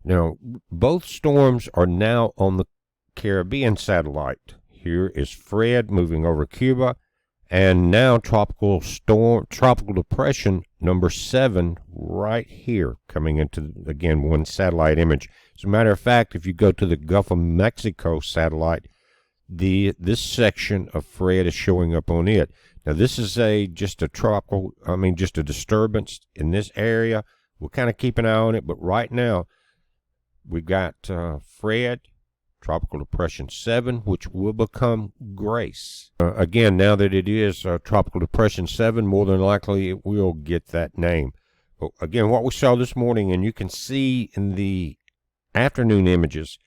Now, both storms are now on the Caribbean satellite. Here is Fred moving over Cuba, and now tropical depression number 7 right here, coming into, again, one satellite image. As a matter of fact, if you go to the Gulf of Mexico satellite, this section of Fred is showing up on it. Now, this is just a disturbance in this area. We'll kind of keep an eye on it, but right now we've got Fred, Tropical Depression 7, which will become Grace. Again, now that it is Tropical Depression 7, more than likely it will get that name. But again, what we saw this morning, and you can see in the afternoon images,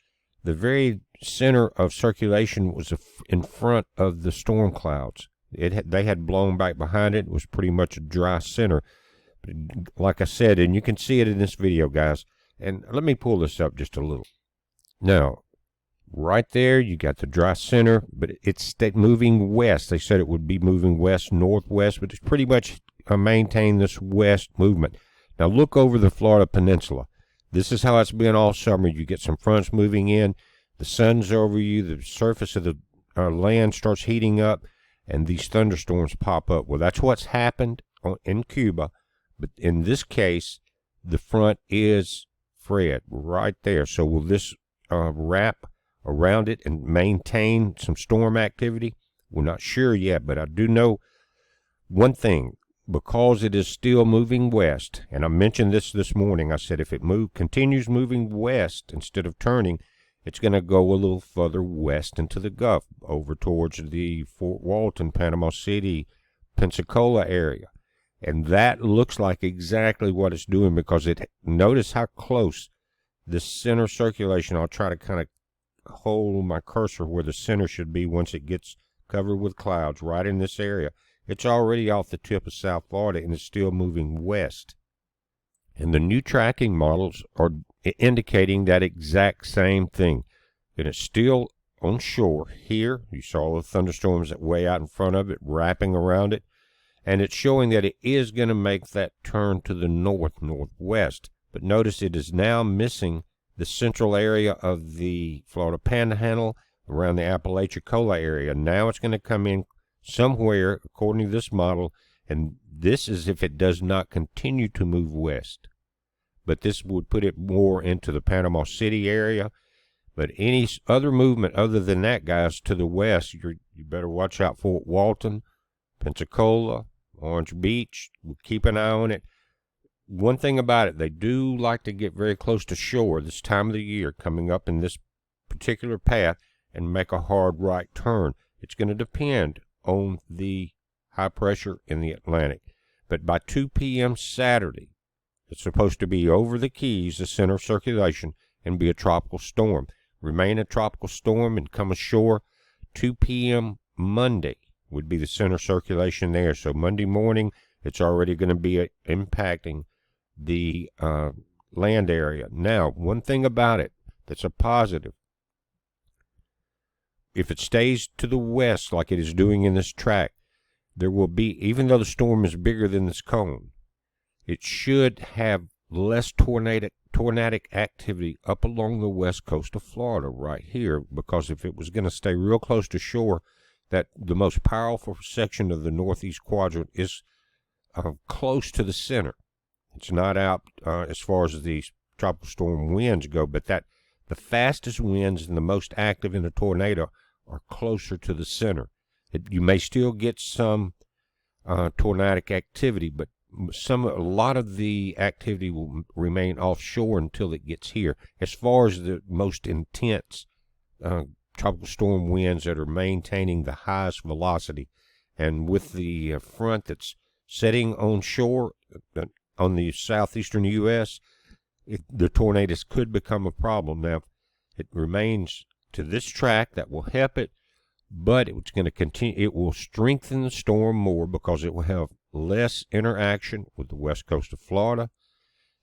the very center of circulation was in front of the storm clouds. They had blown back behind it. It was pretty much a dry center. But like I said, and you can see it in this video, guys. And let me pull this up just a little. Now, right there, you got the dry center, but it's moving west. They said it would be moving west, northwest, but it's pretty much maintained this west movement. Now, look over the Florida Peninsula. This is how it's been all summer. You get some fronts moving in. The sun's over you. The surface of the land starts heating up, and these thunderstorms pop up. Well, that's what's happened in Cuba, but in this case, the front is Fred right there. So will this wrap around it and maintain some storm activity? We're not sure yet, but I do know one thing. Because it is still moving west, and I mentioned this morning, I said if it continues moving west instead of turning, it's going to go a little further west into the Gulf, over towards the Fort Walton, Panama City, Pensacola area. And that looks like exactly what it's doing, because notice how close this center circulation. I'll try to kind of hold my cursor where the center should be once it gets covered with clouds, right in this area. It's already off the tip of South Florida, and it's still moving west. And the new tracking models are indicating that exact same thing. And it's still on shore here. You saw the thunderstorms that way out in front of it, wrapping around it. And it's showing that it is going to make that turn to the northwest. But notice it is now missing the central area of the Florida Panhandle around the Apalachicola area. Now it's going to come in somewhere, according to this model, and this is if it does not continue to move west. But this would put it more into the Panama City area. But any other movement other than that, guys, to the west, you better watch out for Fort Walton, Pensacola, Orange Beach. We'll keep an eye on it. One thing about it, they do like to get very close to shore this time of the year, coming up in this particular path, and make a hard right turn. It's going to depend on the high pressure in the Atlantic. But by 2 p.m. Saturday, it's supposed to be over the Keys, the center of circulation, and be a tropical storm. Remain a tropical storm and come ashore. 2 p.m. Monday would be the center circulation there. So Monday morning, it's already going to be impacting the land area. Now, one thing about it that's a positive, if it stays to the west like it is doing in this track, there will be, even though the storm is bigger than this cone, it should have less tornadic activity up along the west coast of Florida right here, because if it was going to stay real close to shore, that the most powerful section of the northeast quadrant is close to the center. It's not out as far as the tropical storm winds go, but the fastest winds and the most active in a tornado are closer to the center. You may still get some tornadic activity, but a lot of the activity will remain offshore until it gets here. As far as the most intense tropical storm winds that are maintaining the highest velocity, and with the front that's setting on shore on the southeastern U.S., the tornadoes could become a problem. Now, it remains to this track that will help it, but it's going to continue. It will strengthen the storm more because it will have less interaction with the west coast of Florida,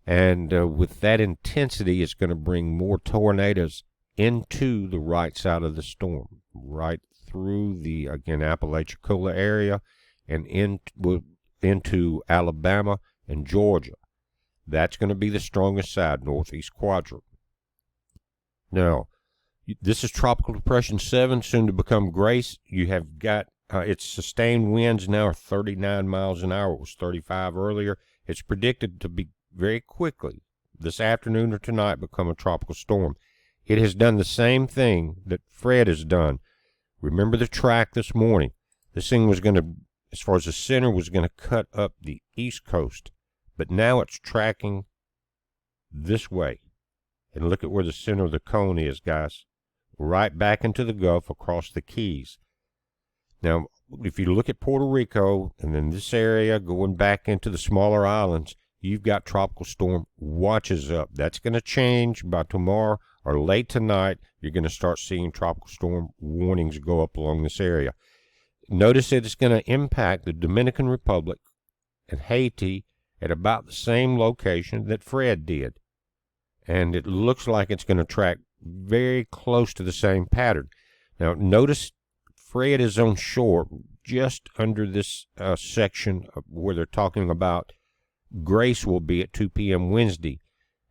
and with that intensity, it's going to bring more tornadoes into the right side of the storm, right through the, again, Apalachicola area and into Alabama and Georgia. That's going to be the strongest side, northeast quadrant. Now, this is Tropical Depression 7, soon to become Grace. You have got its sustained winds now are 39 miles an hour. It was 35 earlier. It's predicted to be very quickly, this afternoon or tonight, become a tropical storm. It has done the same thing that Fred has done. Remember the track this morning. This thing was going to, as far as the center, was going to cut up the east coast. But now it's tracking this way. And look at where the center of the cone is, guys. Right back into the Gulf across the Keys. Now, if you look at Puerto Rico and then this area going back into the smaller islands, you've got tropical storm watches up. That's going to change by tomorrow or late tonight. You're going to start seeing tropical storm warnings go up along this area. Notice that it's going to impact the Dominican Republic and Haiti at about the same location that Fred did. And it looks like it's going to track very close to the same pattern. Now, notice Fred is on shore just under this section where they're talking about Grace will be at 2 p.m. Wednesday.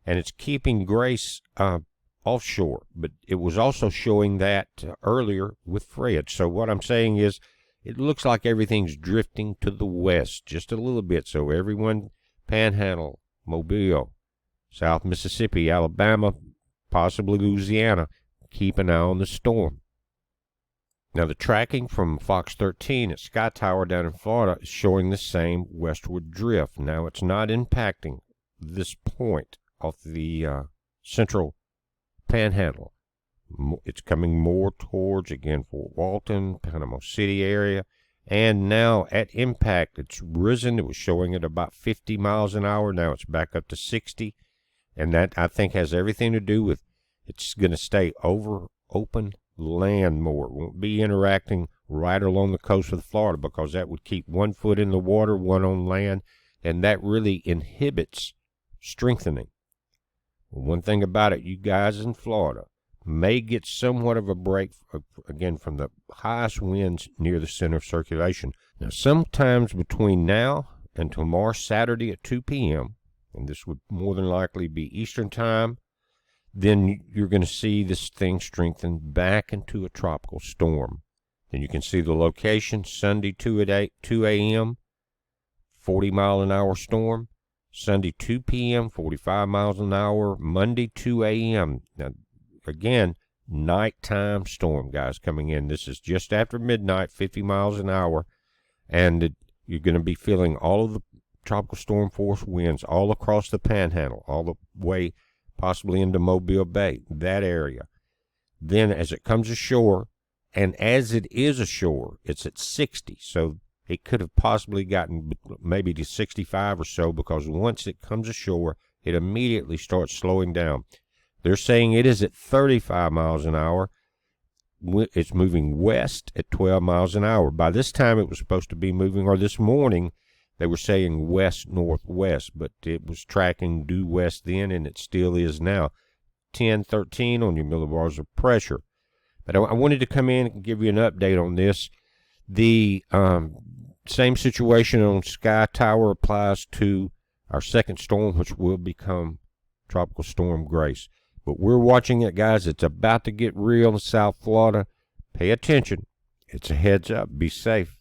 And it's keeping Grace offshore. But it was also showing that earlier with Fred. So what I'm saying is it looks like everything's drifting to the west just a little bit. So everyone, Panhandle, Mobile, South Mississippi, Alabama, possibly Louisiana, keep an eye on the storm. Now, the tracking from Fox 13 at Sky Tower down in Florida is showing the same westward drift. Now, it's not impacting this point off the central panhandle. It's coming more towards, again, Fort Walton, Panama City area. And now, at impact, it's risen. It was showing at about 50 miles an hour. Now, it's back up to 60. And that, I think, has everything to do with it's going to stay over open land more. It won't be interacting right along the coast of Florida because that would keep 1 foot in the water, 1 on land, and that really inhibits strengthening. One thing about it, you guys in Florida may get somewhat of a break, again, from the highest winds near the center of circulation. Now, sometimes between now and tomorrow, Saturday at 2 p.m., and this would more than likely be Eastern time, then you're going to see this thing strengthen back into a tropical storm. Then you can see the location, Sunday 2 a.m., 40-mile-an-hour storm. Sunday 2 p.m., 45 miles an hour. Monday 2 a.m. Now, again, nighttime storm, guys, coming in. This is just after midnight, 50 miles an hour. And you're going to be feeling all of the tropical storm force winds all across the panhandle, all the way possibly into Mobile Bay, that area. Then as it comes ashore, and as it is ashore, it's at 60. So it could have possibly gotten maybe to 65 or so, because once it comes ashore, it immediately starts slowing down. They're saying it is at 35 miles an hour. It's moving west at 12 miles an hour. By this time, it was supposed to be moving, or this morning, they were saying west-northwest, but it was tracking due west then, and it still is now. 10, 13 on your millibars of pressure. But I wanted to come in and give you an update on this. The same situation on Sky Tower applies to our second storm, which will become Tropical Storm Grace. But we're watching it, guys. It's about to get real in South Florida. Pay attention. It's a heads up. Be safe.